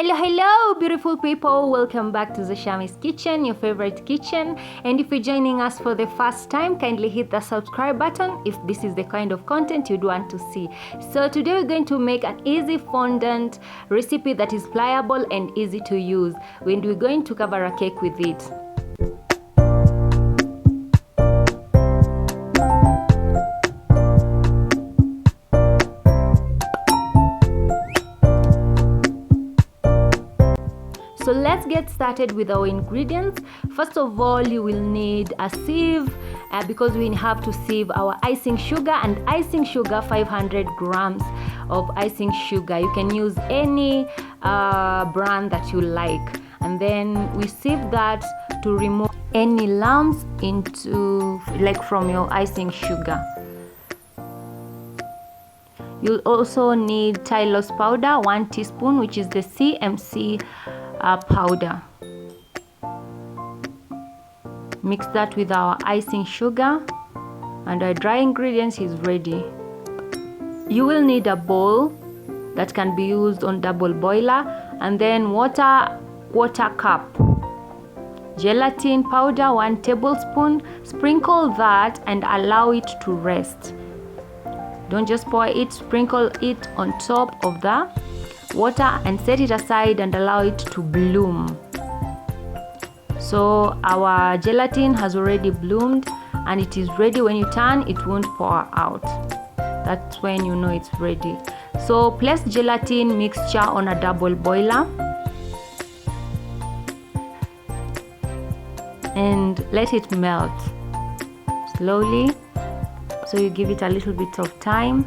Hello beautiful people, welcome back to Shami's Kitchen, your favorite kitchen. And if you're joining us for the first time, kindly hit the subscribe button if this is the kind of content you'd want to see. So today we're going to make an easy fondant recipe that is pliable and easy to use, and we're going to cover a cake with it. So let's get started with our ingredients. First of all, you will need a sieve because we have to sieve our icing sugar and icing sugar, 500 grams of icing sugar. You can use any brand that you like. And then we sieve that to remove any lumps from your icing sugar. You'll also need Tylose powder, 1 teaspoon, which is the CMC powder. Mix that with our icing sugar and our dry ingredients is ready. You will need a bowl that can be used on double boiler, and then water cup, gelatin powder 1 tablespoon. Sprinkle that and allow it to rest. Don't just pour it, sprinkle it on top of the water and set it aside and allow it to bloom. So our gelatin has already bloomed and it is ready. When you turn, it won't pour out. That's when you know it's ready. So place gelatin mixture on a double boiler and let it melt slowly. So you give it a little bit of time.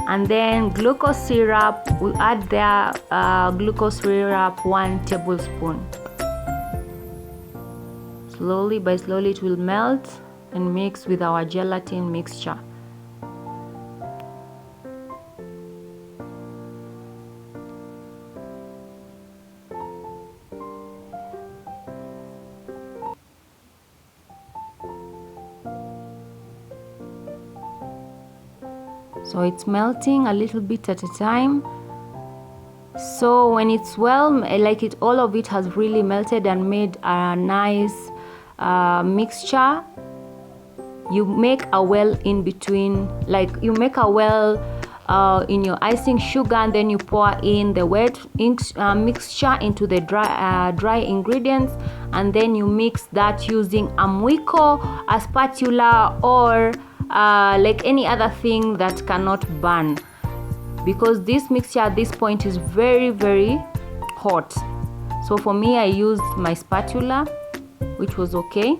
And then glucose syrup, we add there glucose syrup 1 tablespoon. Slowly it will melt and mix with our gelatin mixture. So it's melting a little bit at a time. So when it's all of it has really melted and made a nice mixture, you make a well in between, you make a well in your icing sugar, and then you pour in the wet mixture into the dry ingredients, and then you mix that using a mwiko, a spatula, or any other thing that cannot burn, because this mixture at this point is very hot. So for me, I used my spatula, which was okay.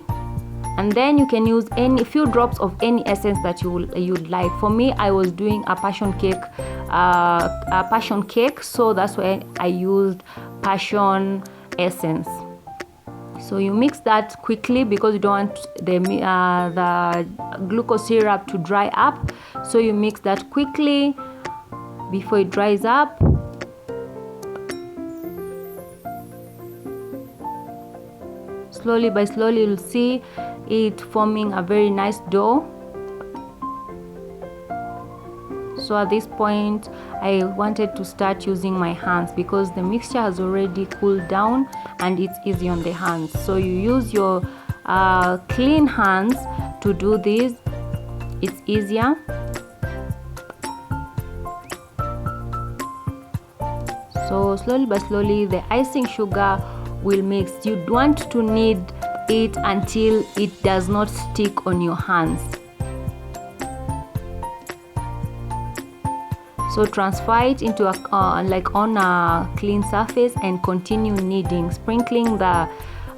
And then you can use any few drops of any essence that you'd like. For me, I was doing a passion cake, so that's why I used passion essence. So you mix that quickly because you don't want the glucose syrup to dry up. So you mix that quickly before it dries up. Slowly you'll see it forming a very nice dough. So at this point, I wanted to start using my hands because the mixture has already cooled down and it's easy on the hands. So you use your clean hands to do this. It's easier. So slowly the icing sugar will mix. You want to knead it until it does not stick on your hands. So transfer it into on a clean surface and continue kneading, sprinkling the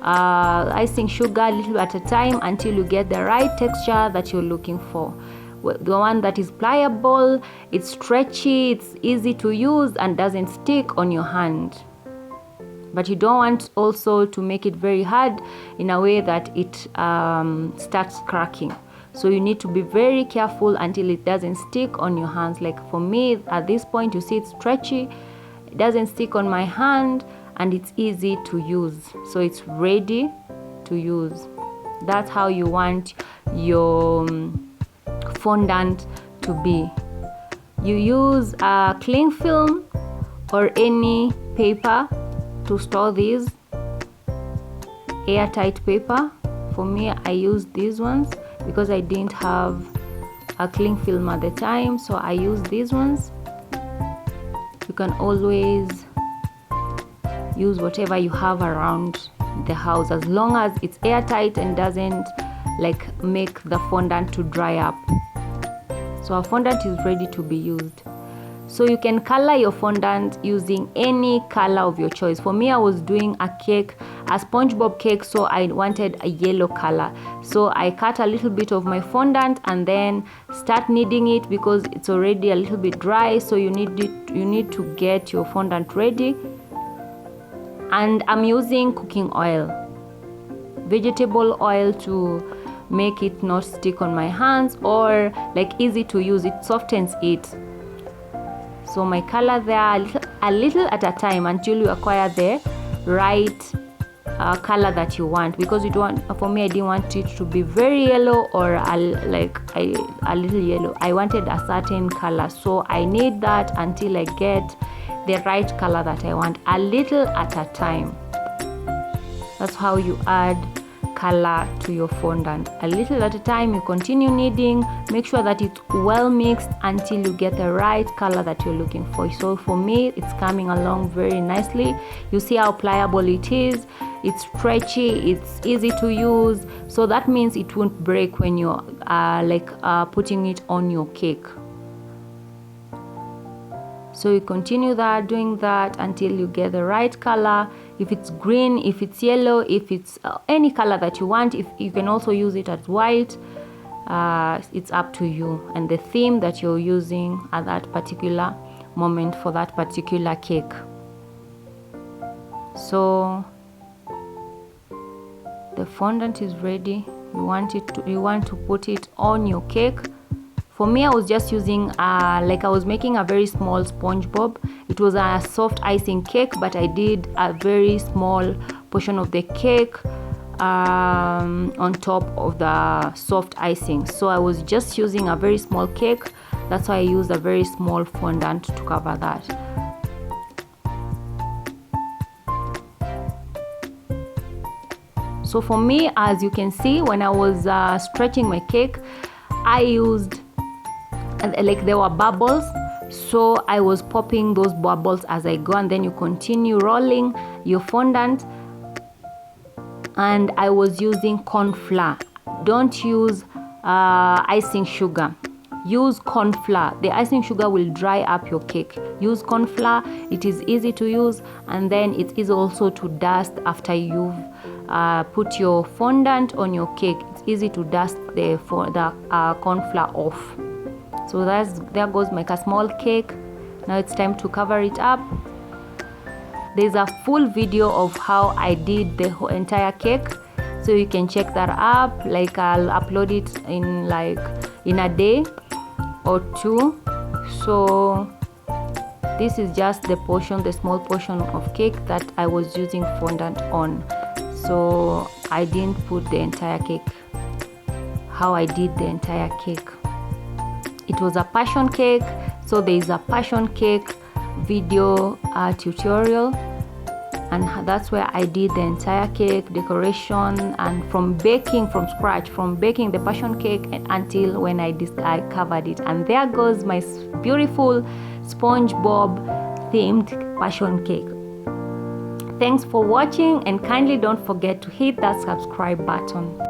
icing sugar a little at a time until you get the right texture that you're looking for. The one that is pliable, it's stretchy, it's easy to use and doesn't stick on your hand. But you don't want also to make it very hard in a way that it starts cracking. So you need to be very careful until it doesn't stick on your hands. Like for me, at this point, you see it's stretchy, it doesn't stick on my hand, and it's easy to use. So it's ready to use. That's how you want your fondant to be. You use a cling film or any paper to store these, airtight paper. For me, I used these ones because I didn't have a cling film at the time, so I used these ones. You can always use whatever you have around the house, as long as it's airtight and doesn't like make the fondant to dry up. So our fondant is ready to be used. So you can color your fondant using any color of your choice. For me, I was doing a cake, a SpongeBob cake, so I wanted a yellow color. So I cut a little bit of my fondant and then start kneading it because it's already a little bit dry. So you need to get your fondant ready. And I'm using cooking oil, vegetable oil, to make it not stick on my hands, or like easy to use. It softens it. So my color there a little at a time until you acquire the right color that you want, because you don't want, for me, I didn't want it to be very yellow or a little yellow. I wanted a certain color, so I need that until I get the right color that I want, a little at a time. That's how you add color to your fondant, a little at a time. You continue kneading, make sure that it's well mixed until you get the right color that you're looking for. So for me, it's coming along very nicely. You see how pliable it is, it's stretchy, it's easy to use, so that means it won't break when you're putting it on your cake. So you continue doing that until you get the right color. If it's green, if it's yellow, if it's any color that you want, if you can also use it as white. It's up to you and the theme that you're using at that particular moment for that particular cake. So the fondant is ready. You want to put it on your cake. For me, I was just using I was making a very small SpongeBob. It was a soft icing cake, but I did a very small portion of the cake on top of the soft icing. So I was just using a very small cake. That's why I used a very small fondant to cover that. So for me, as you can see, when I was stretching my cake, I used there were bubbles, so I was popping those bubbles as I go, and then you continue rolling your fondant. And I was using corn flour. Don't use icing sugar, use corn flour. The icing sugar will dry up your cake. Use corn flour. It is easy to use, and then it is also to dust after you've put your fondant on your cake. It's easy to dust the corn flour off. So there goes my small cake. Now it's time to cover it up. There's a full video of how I did the whole entire cake, so you can check that up. I'll upload it in a day or two. So this is just the small portion of cake that I was using fondant on. So I didn't put the entire cake, how I did the entire cake. It was a passion cake, so there is a passion cake video tutorial, and that's where I did the entire cake decoration, and from baking from scratch, from baking the passion cake until when I covered it. And there goes my beautiful SpongeBob themed passion cake. Thanks for watching, and kindly don't forget to hit that subscribe button.